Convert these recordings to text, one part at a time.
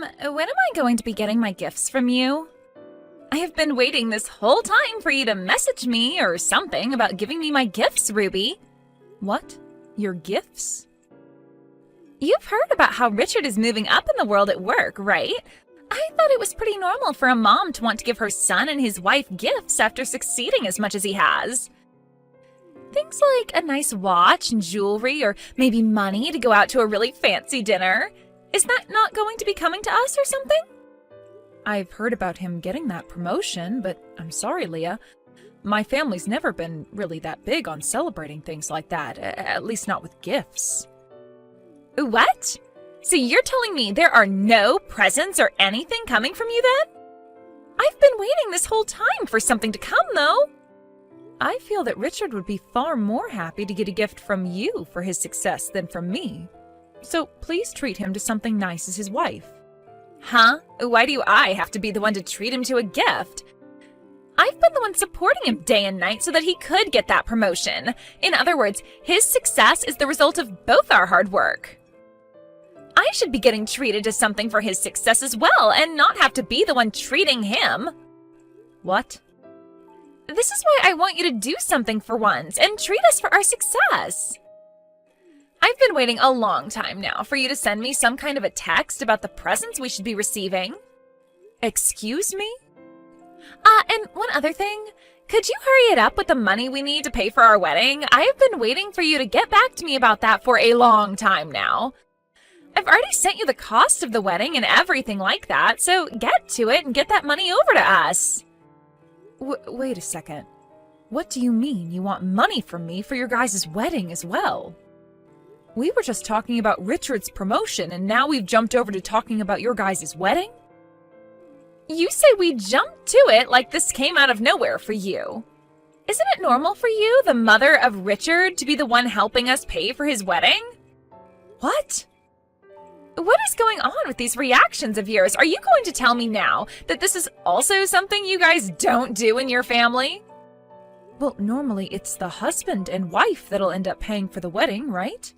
When am I going to be getting my gifts from you? I have been waiting this whole time for you to message me or something about giving me my gifts, Ruby. What? Your gifts? You've heard about how Richard is moving up in the world at work, right? I thought it was pretty normal for a mom to want to give her son and his wife gifts after succeeding as much as he has. Things like a nice watch and jewelry, or maybe money to go out to a really fancy dinner. Is that not going to be coming to us or something? I've heard about him getting that promotion, but I'm sorry, Leah. My family's never been really that big on celebrating things like that, at least not with gifts. What? So you're telling me there are no presents or anything coming from you then? I've been waiting this whole time for something to come, though. I feel that Richard would be far more happy to get a gift from you for his success than from me. So please treat him to something nice as his wife. Huh? Why do I have to be the one to treat him to a gift? I've been the one supporting him day and night so that he could get that promotion. In other words, his success is the result of both our hard work. I should be getting treated to something for his success as well, and not have to be the one treating him. What? This is why I want you to do something for once, and treat us for our success. I've been waiting a long time now for you to send me some kind of a text about the presents we should be receiving. Excuse me? And one other thing. Could you hurry it up with the money we need to pay for our wedding? I have been waiting for you to get back to me about that for a long time now. I've already sent you the cost of the wedding and everything like that, so get to it and get that money over to us. Wait a second. What do you mean you want money from me for your guys' wedding as well? We were just talking about Richard's promotion, and now we've jumped over to talking about your guys' wedding? You say we jumped to it like this came out of nowhere for you. Isn't it normal for you, the mother of Richard, to be the one helping us pay for his wedding? What? What is going on with these reactions of yours? Are you going to tell me now that this is also something you guys don't do in your family? Well, normally it's the husband and wife that'll end up paying for the wedding, right?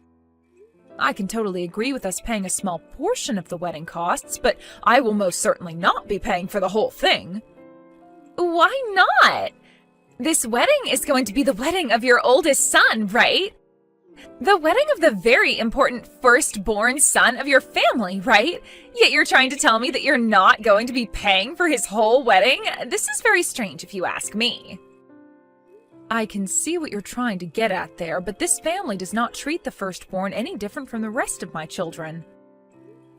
I can totally agree with us paying a small portion of the wedding costs, but I will most certainly not be paying for the whole thing. Why not? This wedding is going to be the wedding of your oldest son, right? The wedding of the very important firstborn son of your family, right? Yet you're trying to tell me that you're not going to be paying for his whole wedding? This is very strange if you ask me. I can see what you're trying to get at there, but this family does not treat the firstborn any different from the rest of my children.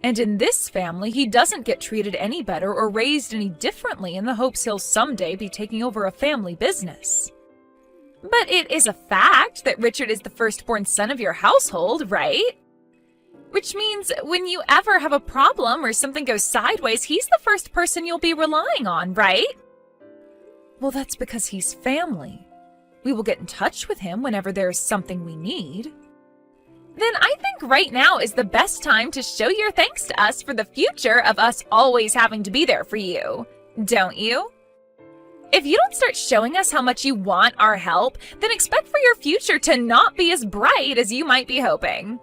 And in this family, he doesn't get treated any better or raised any differently in the hopes he'll someday be taking over a family business. But it is a fact that Richard is the firstborn son of your household, right? Which means when you ever have a problem or something goes sideways, he's the first person you'll be relying on, right? Well, that's because he's family. We will get in touch with him whenever there's something we need. Then I think right now is the best time to show your thanks to us for the future of us always having to be there for you, don't you? If you don't start showing us how much you want our help, then expect for your future to not be as bright as you might be hoping.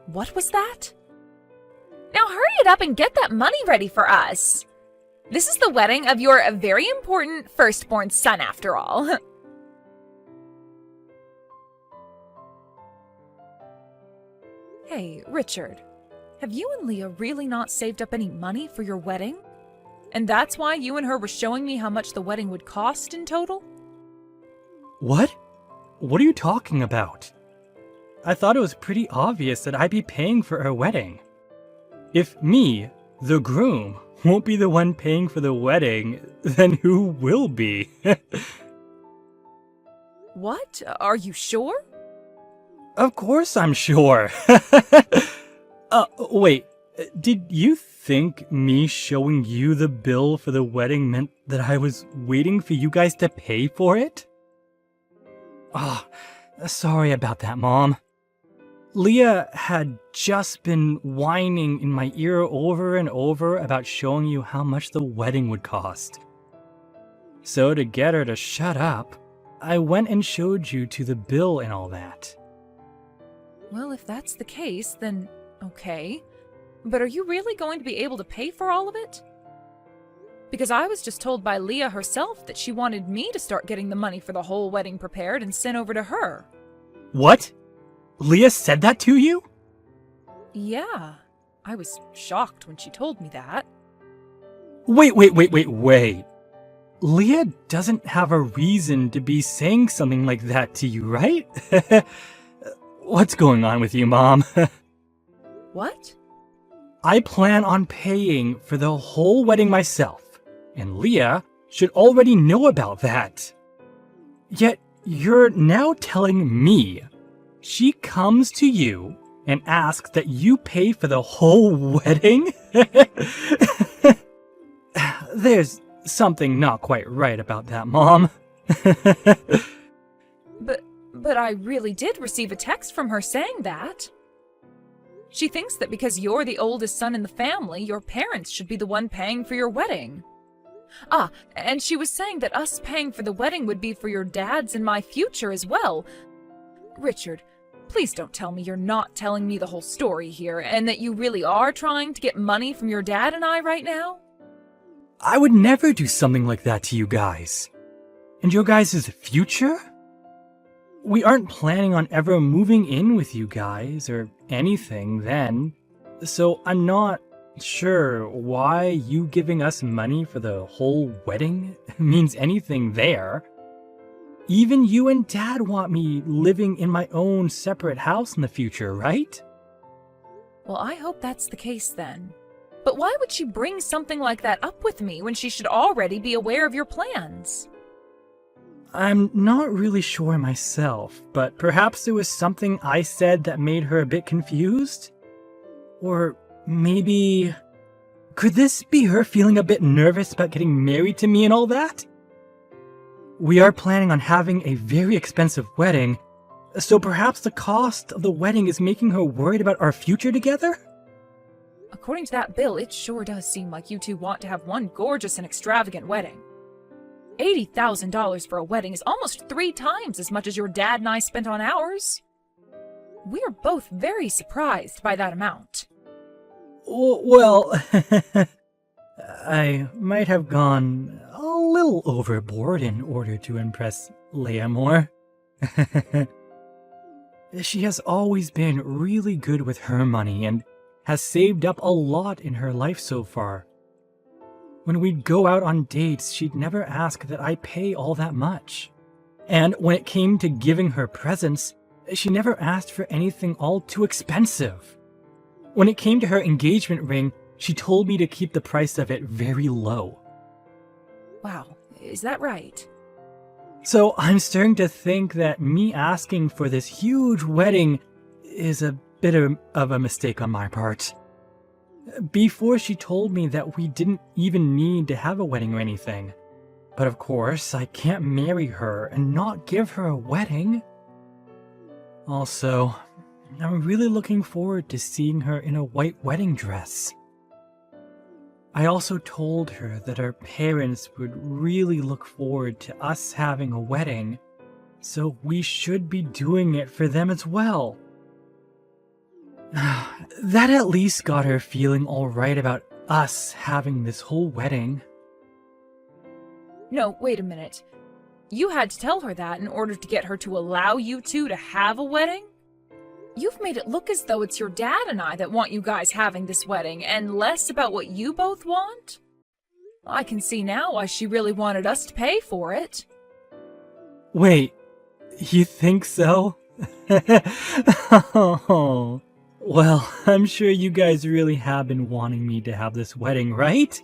What was that? Now hurry it up and get that money ready for us. This is the wedding of your very important firstborn son, after all. Hey, Richard, have you and Leah really not saved up any money for your wedding? And that's why you and her were showing me how much the wedding would cost in total? What? What are you talking about? I thought it was pretty obvious that I'd be paying for her wedding. If me, the groom, won't be the one paying for the wedding, then who will be? What? Are you sure? Of course I'm sure. Wait, did you think me showing you the bill for the wedding meant that I was waiting for you guys to pay for it? Oh, sorry about that, Mom. Leah had just been whining in my ear over and over about showing you how much the wedding would cost. So to get her to shut up, I went and showed you to the bill and all that. Well, if that's the case, then okay. But are you really going to be able to pay for all of it? Because I was just told by Leah herself that she wanted me to start getting the money for the whole wedding prepared and sent over to her. What? Leah said that to you? Yeah, I was shocked when she told me that. Wait. Leah doesn't have a reason to be saying something like that to you, right? What's going on with you, Mom? What? I plan on paying for the whole wedding myself, and Leah should already know about that. Yet you're now telling me she comes to you and asks that you pay for the whole wedding? There's something not quite right about that, Mom. But I really did receive a text from her saying that. She thinks that because you're the oldest son in the family, your parents should be the one paying for your wedding. Ah, and she was saying that us paying for the wedding would be for your dad's and my future as well. Richard, please don't tell me you're not telling me the whole story here, and that you really are trying to get money from your dad and I right now? I would never do something like that to you guys. And your guys' future? We aren't planning on ever moving in with you guys or anything then, so I'm not sure why you giving us money for the whole wedding means anything there. Even you and Dad want me living in my own separate house in the future, right? Well, I hope that's the case then. But why would she bring something like that up with me when she should already be aware of your plans? I'm not really sure myself, but perhaps there was something I said that made her a bit confused? Or maybe... could this be her feeling a bit nervous about getting married to me and all that? We are planning on having a very expensive wedding, so perhaps the cost of the wedding is making her worried about our future together? According to that bill, it sure does seem like you two want to have one gorgeous and extravagant wedding. $80,000 for a wedding is almost 3 times as much as your dad and I spent on ours. We're both very surprised by that amount. Well, I might have gone a little overboard in order to impress Leah more. She has always been really good with her money and has saved up a lot in her life so far. When we'd go out on dates, she'd never ask that I pay all that much. And when it came to giving her presents, she never asked for anything all too expensive. When it came to her engagement ring, she told me to keep the price of it very low. Wow, is that right? So I'm starting to think that me asking for this huge wedding is a bit of a mistake on my part. Before she told me that we didn't even need to have a wedding or anything. But of course, I can't marry her and not give her a wedding. Also, I'm really looking forward to seeing her in a white wedding dress. I also told her that our parents would really look forward to us having a wedding, so we should be doing it for them as well. That at least got her feeling alright about us having this whole wedding. No, wait a minute. You had to tell her that in order to get her to allow you two to have a wedding? You've made it look as though it's your dad and I that want you guys having this wedding, and less about what you both want? I can see now why she really wanted us to pay for it. Wait, you think so? Oh. Well, I'm sure you guys really have been wanting me to have this wedding, right?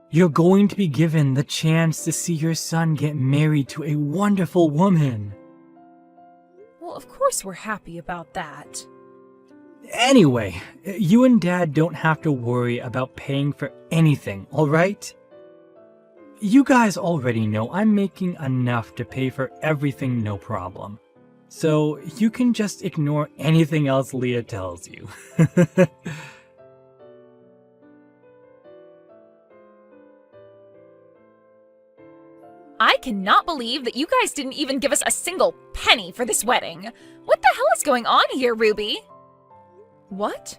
You're going to be given the chance to see your son get married to a wonderful woman. Well, of course we're happy about that. Anyway, you and Dad don't have to worry about paying for anything, alright? You guys already know I'm making enough to pay for everything, no problem. So you can just ignore anything else Leah tells you. I cannot believe that you guys didn't even give us a single penny for this wedding. What the hell is going on here, Ruby? What?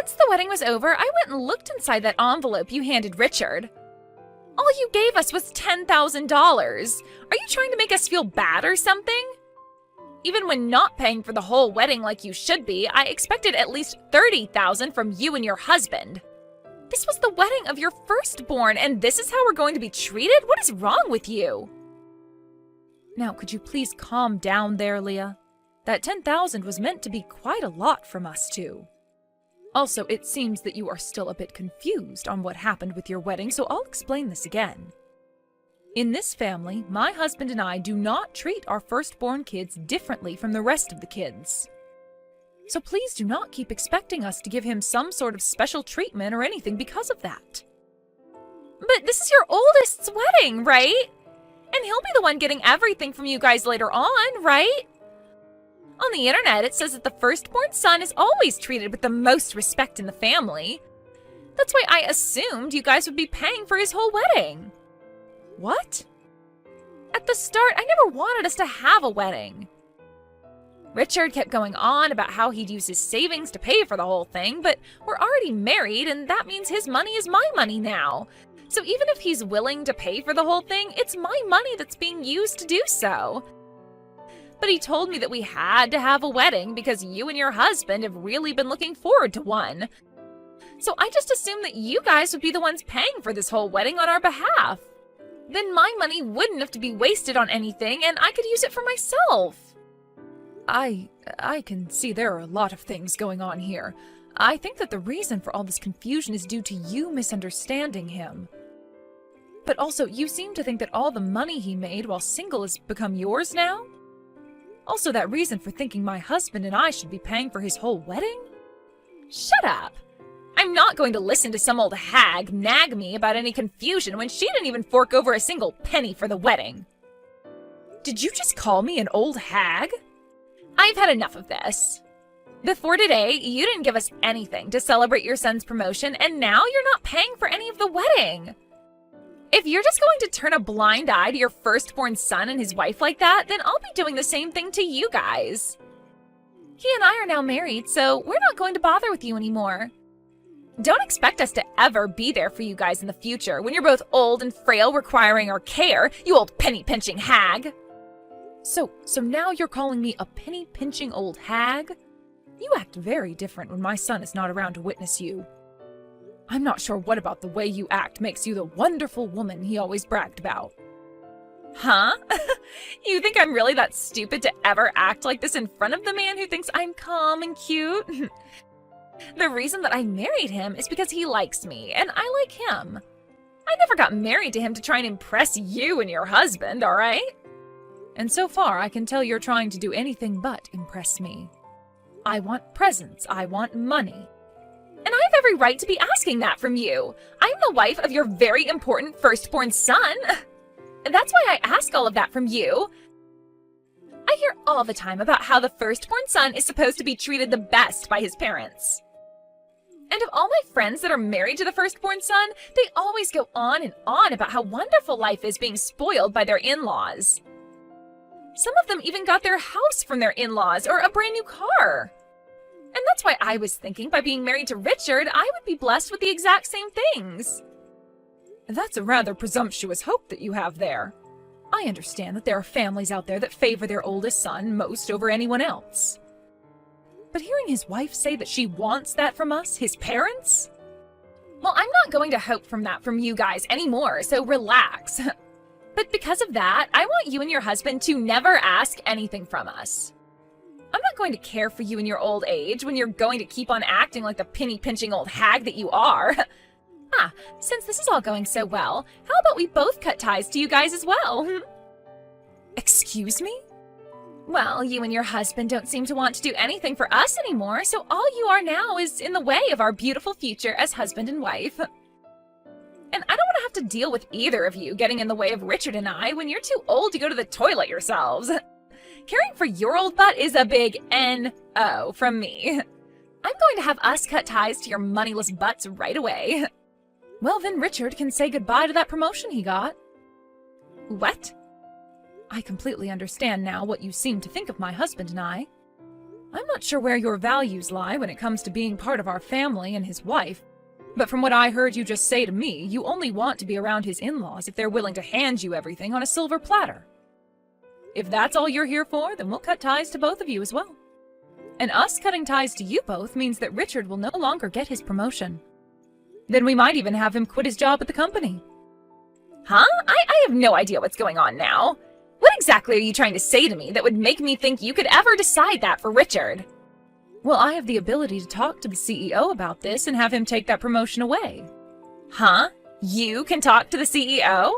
Once the wedding was over, I went and looked inside that envelope you handed Richard. All you gave us was $10,000. Are you trying to make us feel bad or something? Even when not paying for the whole wedding like you should be, I expected at least $30,000 from you and your husband. This was the wedding of your firstborn, and this is how we're going to be treated? What is wrong with you? Now, could you please calm down there, Leah? That $10,000 was meant to be quite a lot from us two. Also, it seems that you are still a bit confused on what happened with your wedding, so I'll explain this again. In this family, my husband and I do not treat our firstborn kids differently from the rest of the kids. So please do not keep expecting us to give him some sort of special treatment or anything because of that. But this is your oldest's wedding, right? And he'll be the one getting everything from you guys later on, right? On the internet, it says that the firstborn son is always treated with the most respect in the family. That's why I assumed you guys would be paying for his whole wedding. What? At the start, I never wanted us to have a wedding. Richard kept going on about how he'd use his savings to pay for the whole thing, but we're already married, and that means his money is my money now. So even if he's willing to pay for the whole thing, it's my money that's being used to do so. But he told me that we had to have a wedding because you and your husband have really been looking forward to one. So I just assumed that you guys would be the ones paying for this whole wedding on our behalf. Then my money wouldn't have to be wasted on anything, and I could use it for myself. I can see there are a lot of things going on here. I think that the reason for all this confusion is due to you misunderstanding him. But also, you seem to think that all the money he made while single has become yours now? Also, that reason for thinking my husband and I should be paying for his whole wedding? Shut up! I'm not going to listen to some old hag nag me about any confusion when she didn't even fork over a single penny for the wedding. Did you just call me an old hag? I've had enough of this. Before today, you didn't give us anything to celebrate your son's promotion, and now you're not paying for any of the wedding. If you're just going to turn a blind eye to your firstborn son and his wife like that, then I'll be doing the same thing to you guys. He and I are now married, so we're not going to bother with you anymore. Don't expect us to ever be there for you guys in the future when you're both old and frail requiring our care, you old penny-pinching hag. So now you're calling me a penny-pinching old hag? You act very different when my son is not around to witness you. I'm not sure what about the way you act makes you the wonderful woman he always bragged about. Huh? You think I'm really that stupid to ever act like this in front of the man who thinks I'm calm and cute? The reason that I married him is because he likes me, and I like him. I never got married to him to try and impress you and your husband, all right? And so far, I can tell you're trying to do anything but impress me. I want presents, I want money. And I have every right to be asking that from you. I'm the wife of your very important firstborn son. That's why I ask all of that from you. I hear all the time about how the firstborn son is supposed to be treated the best by his parents. And of all my friends that are married to the firstborn son, they always go on and on about how wonderful life is being spoiled by their in-laws. Some of them even got their house from their in-laws or a brand new car. And that's why I was thinking by being married to Richard, I would be blessed with the exact same things. That's a rather presumptuous hope that you have there. I understand that there are families out there that favor their oldest son most over anyone else. But hearing his wife say that she wants that from us, his parents? Well, I'm not going to hope from that from you guys anymore, so relax. But because of that, I want you and your husband to never ask anything from us. I'm not going to care for you in your old age when you're going to keep on acting like the penny-pinching old hag that you are. Since this is all going so well, how about we both cut ties to you guys as well? Excuse me? Well, you and your husband don't seem to want to do anything for us anymore, so all you are now is in the way of our beautiful future as husband and wife. And I don't want to have to deal with either of you getting in the way of Richard and I when you're too old to go to the toilet yourselves. Caring for your old butt is a big N-O from me. I'm going to have us cut ties to your moneyless butts right away. Well, then Richard can say goodbye to that promotion he got. What? I completely understand now what you seem to think of my husband and I. I'm not sure where your values lie when it comes to being part of our family and his wife, but from what I heard you just say to me, you only want to be around his in-laws if they're willing to hand you everything on a silver platter. If that's all you're here for, then we'll cut ties to both of you as well. And us cutting ties to you both means that Richard will no longer get his promotion. Then we might even have him quit his job at the company. Huh? I have no idea what's going on now. What exactly are you trying to say to me that would make me think you could ever decide that for Richard? Well, I have the ability to talk to the CEO about this and have him take that promotion away. Huh? You can talk to the CEO?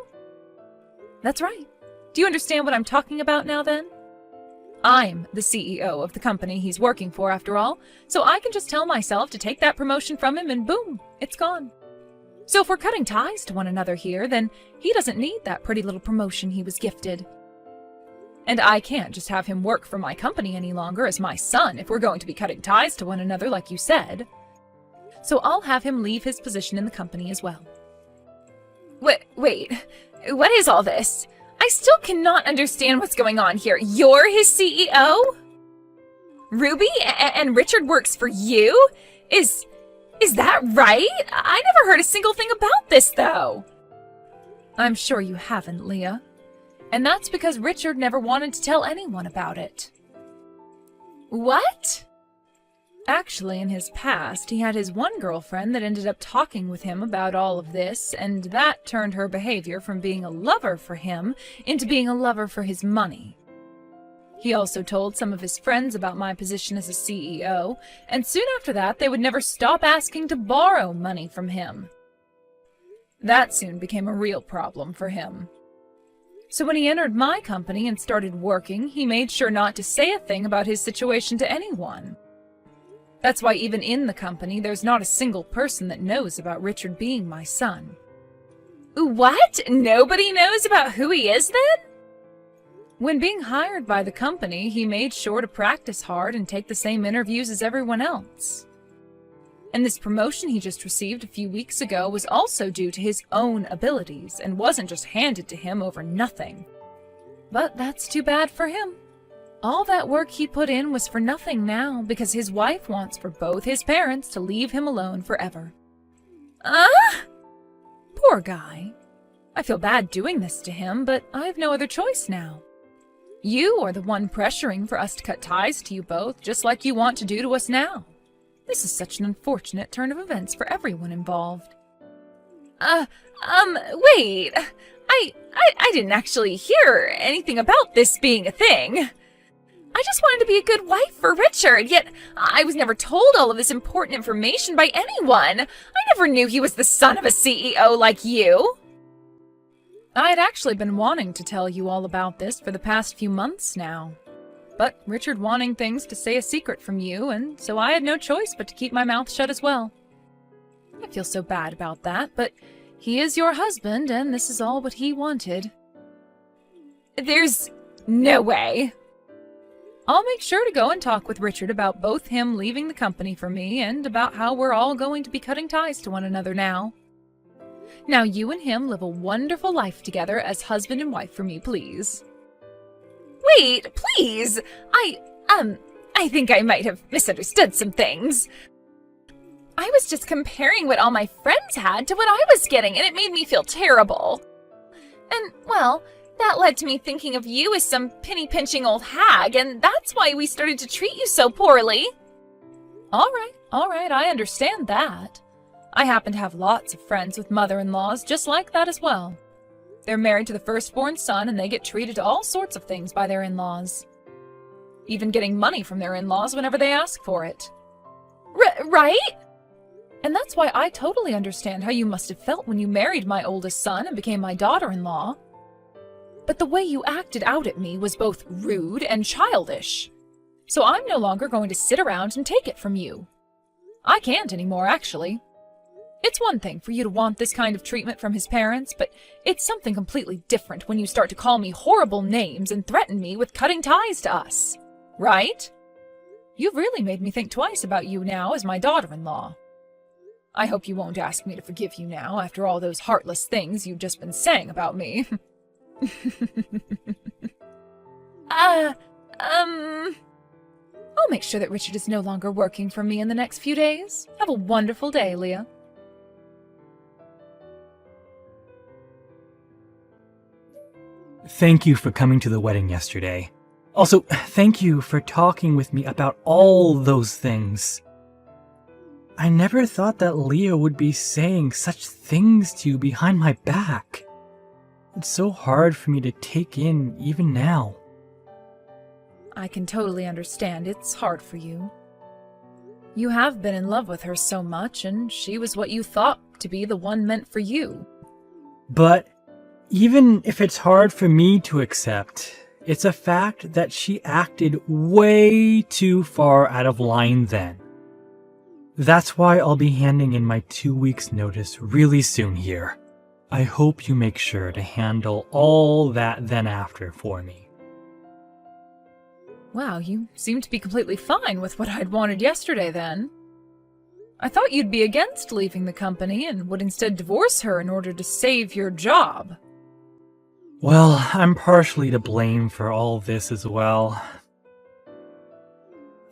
That's right. Do you understand what I'm talking about now then? I'm the CEO of the company he's working for after all, so I can just tell myself to take that promotion from him and boom, it's gone. So if we're cutting ties to one another here, then he doesn't need that pretty little promotion he was gifted. And I can't just have him work for my company any longer as my son if we're going to be cutting ties to one another like you said. So I'll have him leave his position in the company as well. Wait, what is all this? I still cannot understand what's going on here. You're his CEO? Ruby? And Richard works for you? Is that right? I never heard a single thing about this, though. I'm sure you haven't, Leah. And that's because Richard never wanted to tell anyone about it. What? Actually, in his past, he had his one girlfriend that ended up talking with him about all of this, and that turned her behavior from being a lover for him into being a lover for his money. He also told some of his friends about my position as a CEO, and soon after that, they would never stop asking to borrow money from him. That soon became a real problem for him. So when he entered my company and started working, he made sure not to say a thing about his situation to anyone. That's why even in the company, there's not a single person that knows about Richard being my son. What? Nobody knows about who he is then? When being hired by the company, he made sure to practice hard and take the same interviews as everyone else. And this promotion he just received a few weeks ago was also due to his own abilities and wasn't just handed to him over nothing. But that's too bad for him. All that work he put in was for nothing now because his wife wants for both his parents to leave him alone forever. Poor guy. I feel bad doing this to him, but I have no other choice now. You are the one pressuring for us to cut ties to you both, just like you want to do to us now. This is such an unfortunate turn of events for everyone involved. Wait. I didn't actually hear anything about this being a thing. I just wanted to be a good wife for Richard, yet I was never told all of this important information by anyone. I never knew he was the son of a CEO like you. I had actually been wanting to tell you all about this for the past few months now. But Richard wanting things to stay a secret from you, and so I had no choice but to keep my mouth shut as well. I feel so bad about that, but he is your husband, and this is all what he wanted. There's no way. I'll make sure to go and talk with Richard about both him leaving the company for me and about how we're all going to be cutting ties to one another now. Now you and him live a wonderful life together as husband and wife for me, please. Wait, please! I think I might have misunderstood some things. I was just comparing what all my friends had to what I was getting, and it made me feel terrible. And, well, that led to me thinking of you as some penny-pinching old hag, and that's why we started to treat you so poorly. All right, I understand that. I happen to have lots of friends with mother-in-laws just like that as well. They're married to the firstborn son, and they get treated to all sorts of things by their in-laws. Even getting money from their in-laws whenever they ask for it. Right? And that's why I totally understand how you must have felt when you married my oldest son and became my daughter-in-law. But the way you acted out at me was both rude and childish. So I'm no longer going to sit around and take it from you. I can't anymore, actually. It's one thing for you to want this kind of treatment from his parents, but it's something completely different when you start to call me horrible names and threaten me with cutting ties to us. Right? You've really made me think twice about you now as my daughter-in-law. I hope you won't ask me to forgive you now after all those heartless things you've just been saying about me. I'll make sure that Richard is no longer working for me in the next few days. Have a wonderful day, Leah. Thank you for coming to the wedding yesterday. Also, thank you for talking with me about all those things. I never thought that Leah would be saying such things to you behind my back. It's so hard for me to take in even now. I can totally understand it's hard for you. You have been in love with her so much, and she was what you thought to be the one meant for you. But even if it's hard for me to accept, it's a fact that she acted way too far out of line then. That's why I'll be handing in my 2 weeks notice really soon here. I hope you make sure to handle all that then after for me. Wow, you seem to be completely fine with what I'd wanted yesterday then. I thought you'd be against leaving the company and would instead divorce her in order to save your job. Well, I'm partially to blame for all this as well.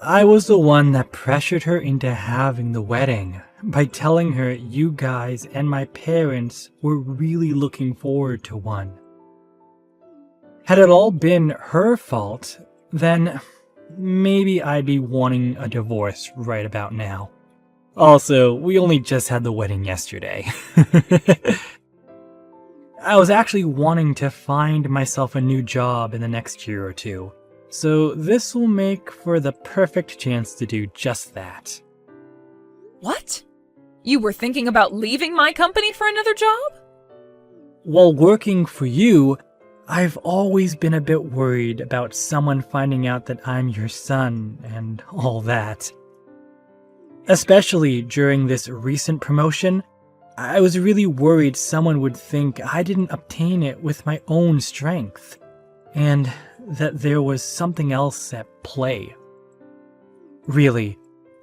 I was the one that pressured her into having the wedding by telling her you guys and my parents were really looking forward to one. Had it all been her fault, then maybe I'd be wanting a divorce right about now. Also, we only just had the wedding yesterday. I was actually wanting to find myself a new job in the next year or two, so this will make for the perfect chance to do just that. What? You were thinking about leaving my company for another job? While working for you, I've always been a bit worried about someone finding out that I'm your son and all that. Especially during this recent promotion, I was really worried someone would think I didn't obtain it with my own strength, and that there was something else at play. Really,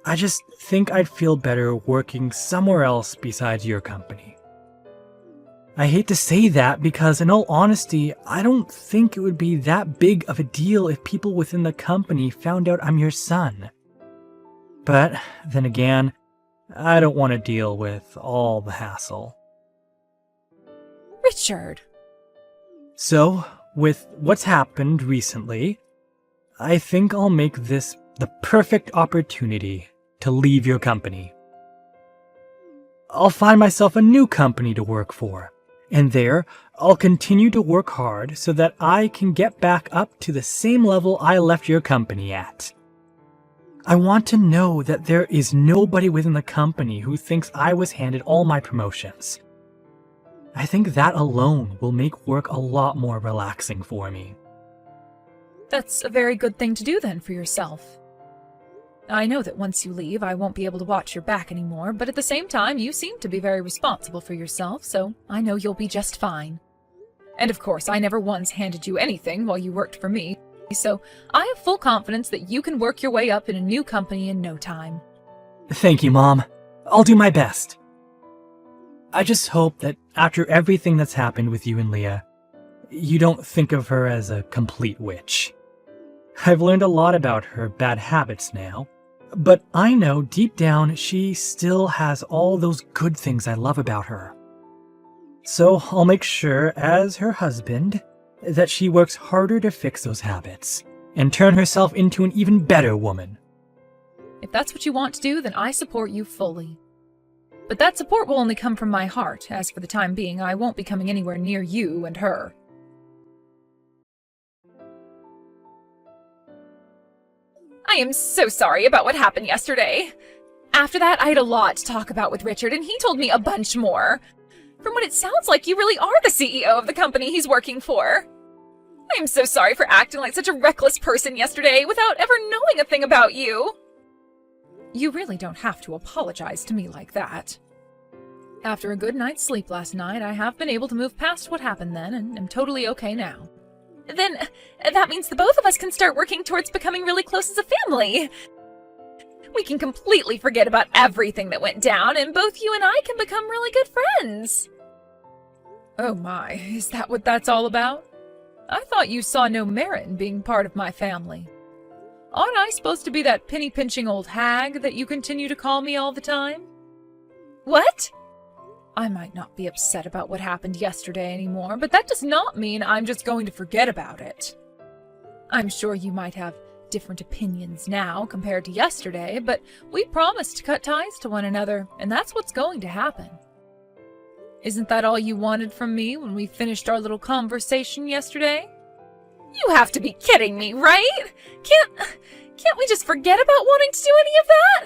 I just think I'd feel better working somewhere else besides your company. I hate to say that because, in all honesty, I don't think it would be that big of a deal if people within the company found out I'm your son. But then again, I don't want to deal with all the hassle. Richard. So, with what's happened recently, I think I'll make this the perfect opportunity to leave your company. I'll find myself a new company to work for, and there I'll continue to work hard so that I can get back up to the same level I left your company at. I want to know that there is nobody within the company who thinks I was handed all my promotions. I think that alone will make work a lot more relaxing for me. That's a very good thing to do then for yourself. I know that once you leave, I won't be able to watch your back anymore, but at the same time, you seem to be very responsible for yourself, so I know you'll be just fine. And of course, I never once handed you anything while you worked for me, so I have full confidence that you can work your way up in a new company in no time. Thank you, Mom. I'll do my best. I just hope that after everything that's happened with you and Leah, you don't think of her as a complete witch. I've learned a lot about her bad habits now, but I know deep down she still has all those good things I love about her. So I'll make sure, as her husband, that she works harder to fix those habits and turn herself into an even better woman. If that's what you want to do, then I support you fully. But that support will only come from my heart, as for the time being, I won't be coming anywhere near you and her. I am so sorry about what happened yesterday. After that, I had a lot to talk about with Richard, and he told me a bunch more. From what it sounds like, you really are the CEO of the company he's working for. I am so sorry for acting like such a reckless person yesterday without ever knowing a thing about you. You really don't have to apologize to me like that. After a good night's sleep last night, I have been able to move past what happened then and am totally okay now. Then that means the both of us can start working towards becoming really close as a family. We can completely forget about everything that went down, and both you and I can become really good friends. Oh my, is that what that's all about? I thought you saw no merit in being part of my family. Aren't I supposed to be that penny-pinching old hag that you continue to call me all the time? What? I might not be upset about what happened yesterday anymore, but that does not mean I'm just going to forget about it. I'm sure you might have different opinions now compared to yesterday, but we promised to cut ties to one another, and that's what's going to happen. Isn't that all you wanted from me when we finished our little conversation yesterday? You have to be kidding me, right? Can't we just forget about wanting to do any of that?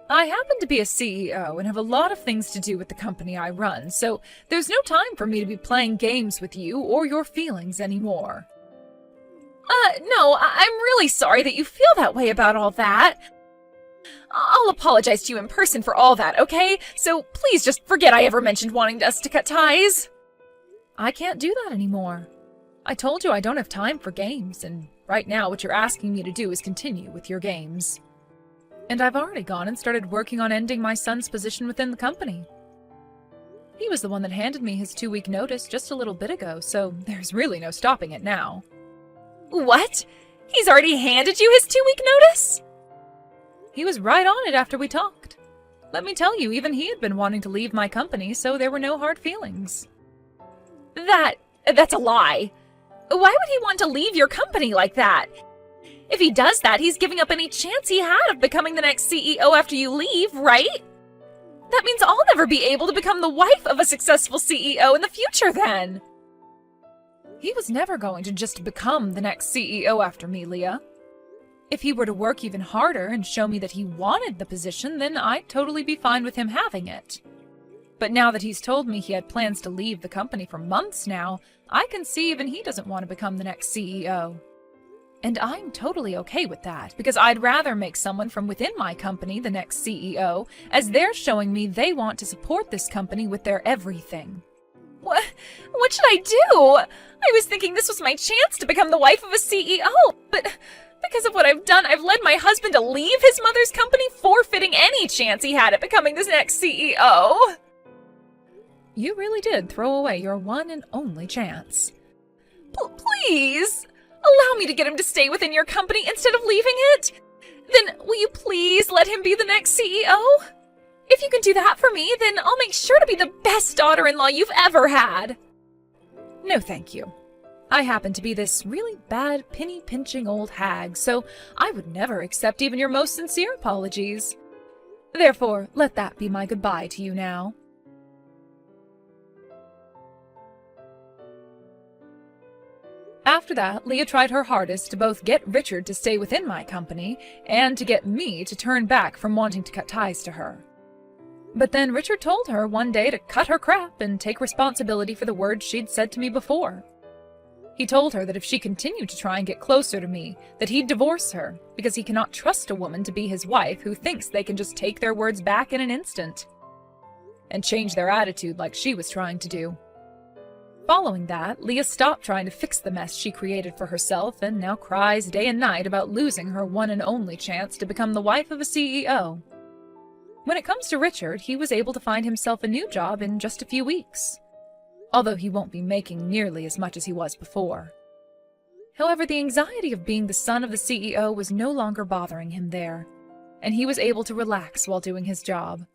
I happen to be a CEO and have a lot of things to do with the company I run, so there's no time for me to be playing games with you or your feelings anymore. No, I'm really sorry that you feel that way about all that. I'll apologize to you in person for all that, okay? So please just forget I ever mentioned wanting us to cut ties. I can't do that anymore. I told you I don't have time for games, and right now what you're asking me to do is continue with your games. And I've already gone and started working on ending my son's position within the company. He was the one that handed me his 2-week notice just a little bit ago, so there's really no stopping it now. What? He's already handed you his 2-week notice? He was right on it after we talked. Let me tell you, even he had been wanting to leave my company, so there were no hard feelings. That's a lie. Why would he want to leave your company like that? If he does that, he's giving up any chance he had of becoming the next CEO after you leave, right? That means I'll never be able to become the wife of a successful CEO in the future then. He was never going to just become the next CEO after me, Leah. If he were to work even harder and show me that he wanted the position, then I'd totally be fine with him having it. But now that he's told me he had plans to leave the company for months now, I can see even he doesn't want to become the next CEO. And I'm totally okay with that, because I'd rather make someone from within my company the next CEO, as they're showing me they want to support this company with their everything. What should I do? I was thinking this was my chance to become the wife of a CEO, but because of what I've done, I've led my husband to leave his mother's company, forfeiting any chance he had at becoming this next CEO. You really did throw away your one and only chance. Please, allow me to get him to stay within your company instead of leaving it. Then will you please let him be the next CEO? If you can do that for me, then I'll make sure to be the best daughter-in-law you've ever had. No, thank you. I happen to be this really bad, penny-pinching old hag, so I would never accept even your most sincere apologies. Therefore, let that be my goodbye to you now. After that, Leah tried her hardest to both get Richard to stay within my company and to get me to turn back from wanting to cut ties to her. But then Richard told her one day to cut her crap and take responsibility for the words she'd said to me before. He told her that if she continued to try and get closer to me, that he'd divorce her, because he cannot trust a woman to be his wife who thinks they can just take their words back in an instant and change their attitude like she was trying to do. Following that, Leah stopped trying to fix the mess she created for herself and now cries day and night about losing her one and only chance to become the wife of a CEO. When it comes to Richard, he was able to find himself a new job in just a few weeks, although he won't be making nearly as much as he was before. However, the anxiety of being the son of the CEO was no longer bothering him there, and he was able to relax while doing his job.